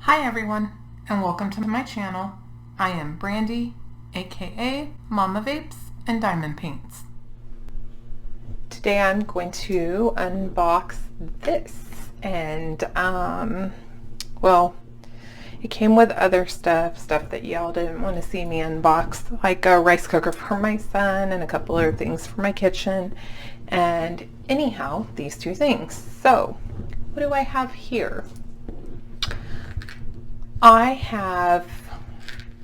Hi everyone, and welcome to my channel. I am Brandy, aka Mama Vapes and Diamond Paints. Today I'm going to unbox this, and well, it came with other stuff that y'all didn't want to see me unbox, like a rice cooker for my son and a couple other things for my kitchen, and anyhow, these two things. So, what do I have here? I have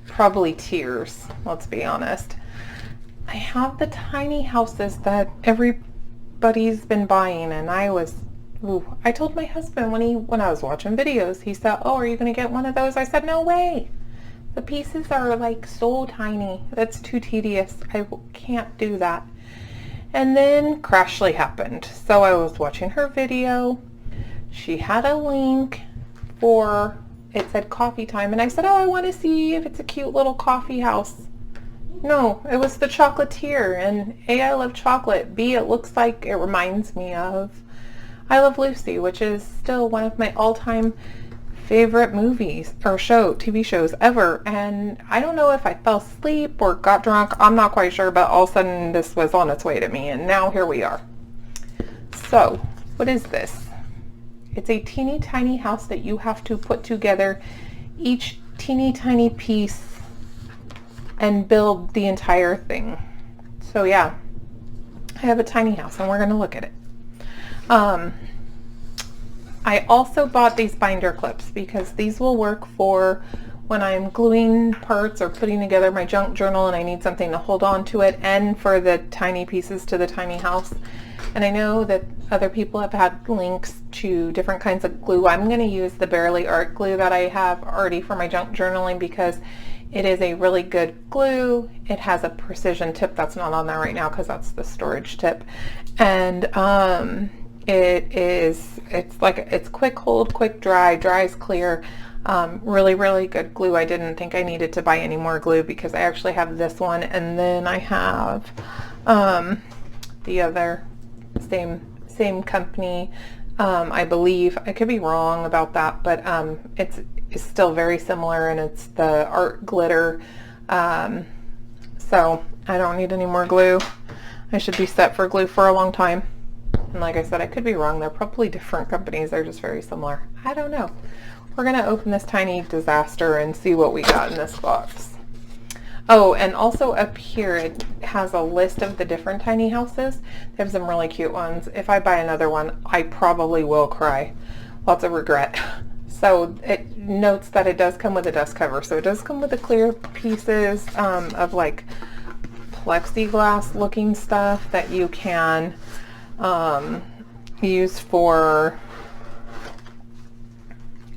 probably tears, let's be honest. I have the tiny houses that everybody's been buying, and I told my husband when I was watching videos, he said, "Oh, are you going to get one of those?" I said, "No way. The pieces are like so tiny. That's too tedious. I can't do that." And then Crashly happened. So I was watching her video. She had a link for, it said coffee time, and I said, "Oh, I want to see if it's a cute little coffee house." No, it was the Chocolatier, and A, I love chocolate. B, it looks like it reminds me of I Love Lucy, which is still one of my all-time favorite movies or TV shows ever. And I don't know if I fell asleep or got drunk, I'm not quite sure, but all of a sudden this was on its way to me, and now here we are. So, what is this? It's a teeny tiny house that you have to put together each teeny tiny piece and build the entire thing. So yeah, I have a tiny house and we're going to look at it. I also bought these binder clips because these will work for when I'm gluing parts or putting together my junk journal and I need something to hold on to it, and for the tiny pieces to the tiny house. And I know that other people have had links to different kinds of glue. I'm going to use the Barely Art glue that I have already for my junk journaling because it is a really good glue. It has a precision tip that's not on there right now because that's the storage tip. And it's quick hold, quick dry, dries clear. Really good glue. I didn't think I needed to buy any more glue because I actually have this one, and then I have the other same company. I believe, I could be wrong about that, but it's still very similar, and it's the art glitter. So I don't need any more glue. I should be set for glue for a long time. And like I said, I could be wrong. They're probably different companies. They're just very similar. I don't know. We're going to open this tiny disaster and see what we got in this box. Oh, and also up here it has a list of the different tiny houses. They have some really cute ones. If I buy another one, I probably will cry. Lots of regret. So it notes that it does come with a dust cover. So it does come with the clear pieces of like plexiglass looking stuff that you can use for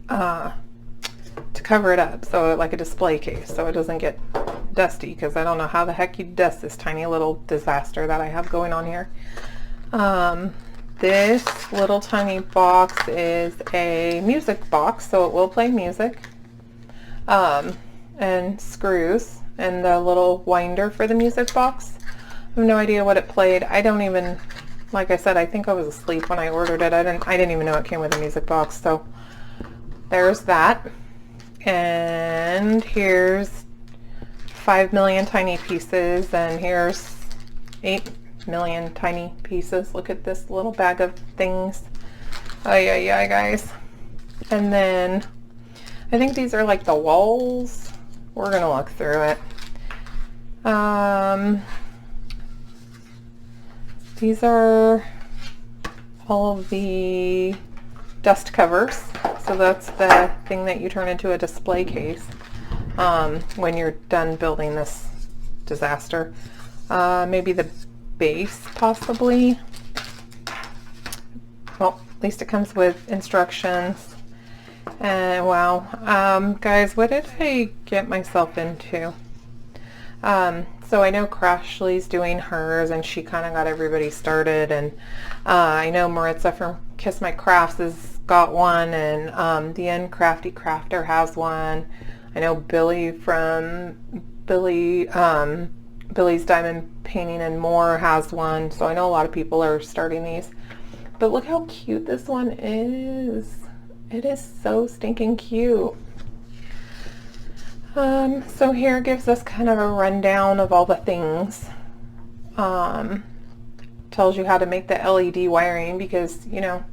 to cover it up, so like a display case, so it doesn't get dusty, because I don't know how the heck you dust this tiny little disaster that I have going on here. This little tiny box is a music box, so it will play music, and screws, and the little winder for the music box. I have no idea what it played. I don't even, like I said, I think I was asleep when I ordered it. I didn't even know it came with a music box. So there's that. And here's 5 million tiny pieces, and here's 8 million tiny pieces. Look at this little bag of things. Oh yeah, guys. And then I think these are like the walls. We're gonna look through it. These are all of the dust covers. So that's the thing that you turn into a display case when you're done building this disaster. Maybe the base, possibly. Well, at least it comes with instructions. And wow, guys, what did I get myself into? So I know Crashly's doing hers, and she kind of got everybody started, and I know Maritza from Kiss My Crafts has got one, and the Crafty Crafter has one. I know Billy from Billy's Diamond Painting and More has one, so I know a lot of people are starting these. But look how cute this one is. It is so stinking cute. So here gives us kind of a rundown of all the things. Tells you how to make the LED wiring because, you know,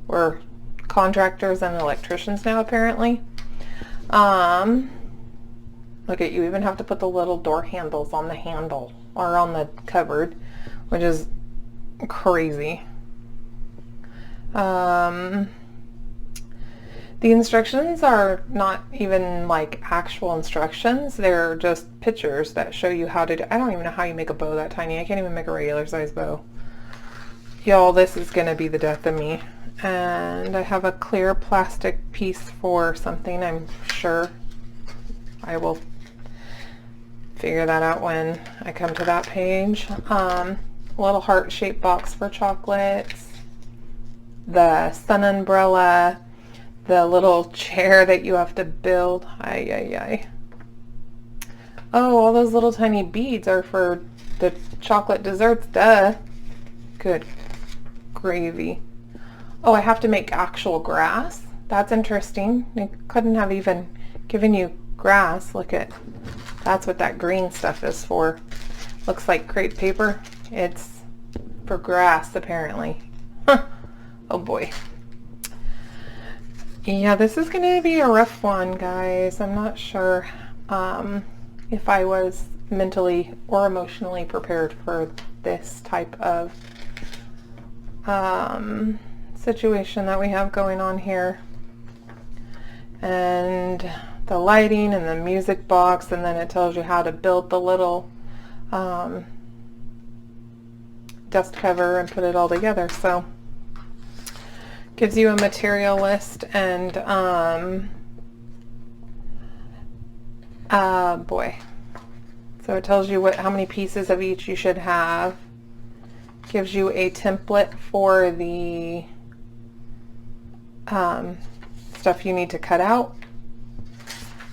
we're contractors and electricians now apparently. Look at you even have to put the little door handles on the handle or on the cupboard, which is crazy. The instructions are not even like actual instructions. They're just pictures that show you how to do. I don't even know how you make a bow that tiny. I can't even make a regular size bow. Y'all, this is gonna be the death of me. And I have a clear plastic piece for something. I'm sure I will figure that out when I come to that page. A little heart-shaped box for chocolates. The sun umbrella. The little chair that you have to build. Oh, all those little tiny beads are for the chocolate desserts. Duh. Good gravy. Oh, I have to make actual grass. That's interesting. They couldn't have even given you grass. Look at, that's what that green stuff is for. Looks like crepe paper. It's for grass, apparently. Oh boy. Yeah, this is going to be a rough one, guys. I'm not sure if I was mentally or emotionally prepared for this type of situation that we have going on here. And the lighting and the music box, and then it tells you how to build the little dust cover and put it all together. So gives you a material list and boy, so it tells you how many pieces of each you should have. Gives you a template for the stuff you need to cut out,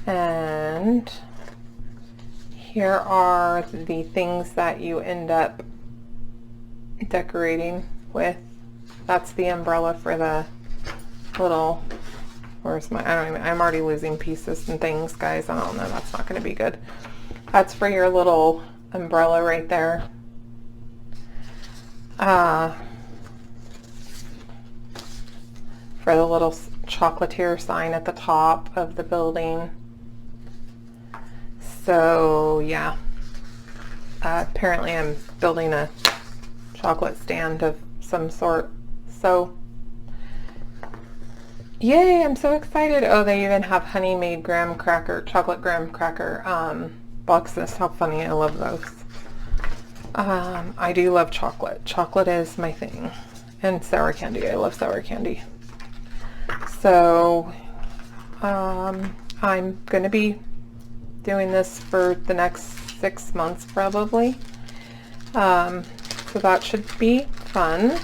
and here are the things that you end up decorating with. That's the umbrella for the little, where's my, I'm already losing pieces and things, guys. I don't know, that's not going to be good. That's for your little umbrella right there. For the little Chocolatier sign at the top of the building. So yeah, apparently I'm building a chocolate stand of some sort. So yay, I'm so excited. Oh, they even have honey made graham cracker, chocolate graham cracker boxes. How funny. I love those. I do love chocolate. Chocolate is my thing. And sour candy. I love sour candy. So I'm going to be doing this for the next 6 months probably. So that should be fun.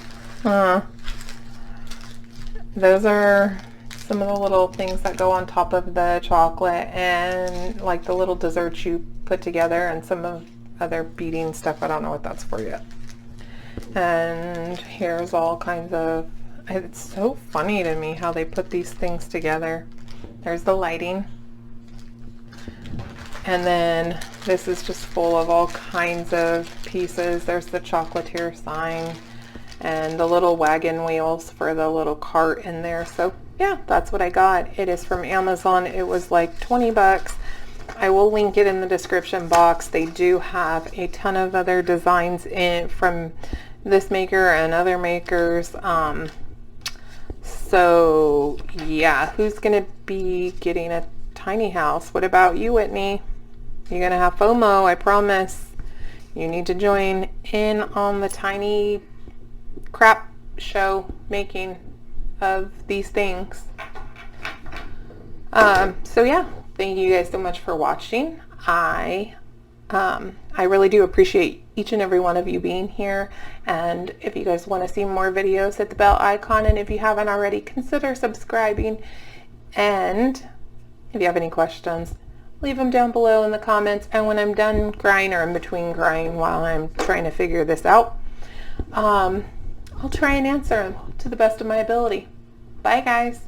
Those are some of the little things that go on top of the chocolate, and like the little desserts you put together, and some of other beading stuff. I don't know what that's for yet. And here's all kinds of, it's so funny to me how they put these things together. There's the lighting, and then this is just full of all kinds of pieces. There's the Chocolatier sign and the little wagon wheels for the little cart in there. So yeah, that's what I got. It is from Amazon. It was like 20 bucks. I will link it in the description box. They do have a ton of other designs in from this maker and other makers. So yeah, who's gonna be getting a tiny house? What about you, Whitney? You're gonna have FOMO, I promise. You need to join in on the tiny crap show making of these things. So yeah, thank you guys so much for watching. I really do appreciate each and every one of you being here, and if you guys want to see more videos, hit the bell icon, and if you haven't already, consider subscribing. And if you have any questions, leave them down below in the comments, and when I'm done crying, or in between crying while I'm trying to figure this out, I'll try and answer them to the best of my ability. Bye guys.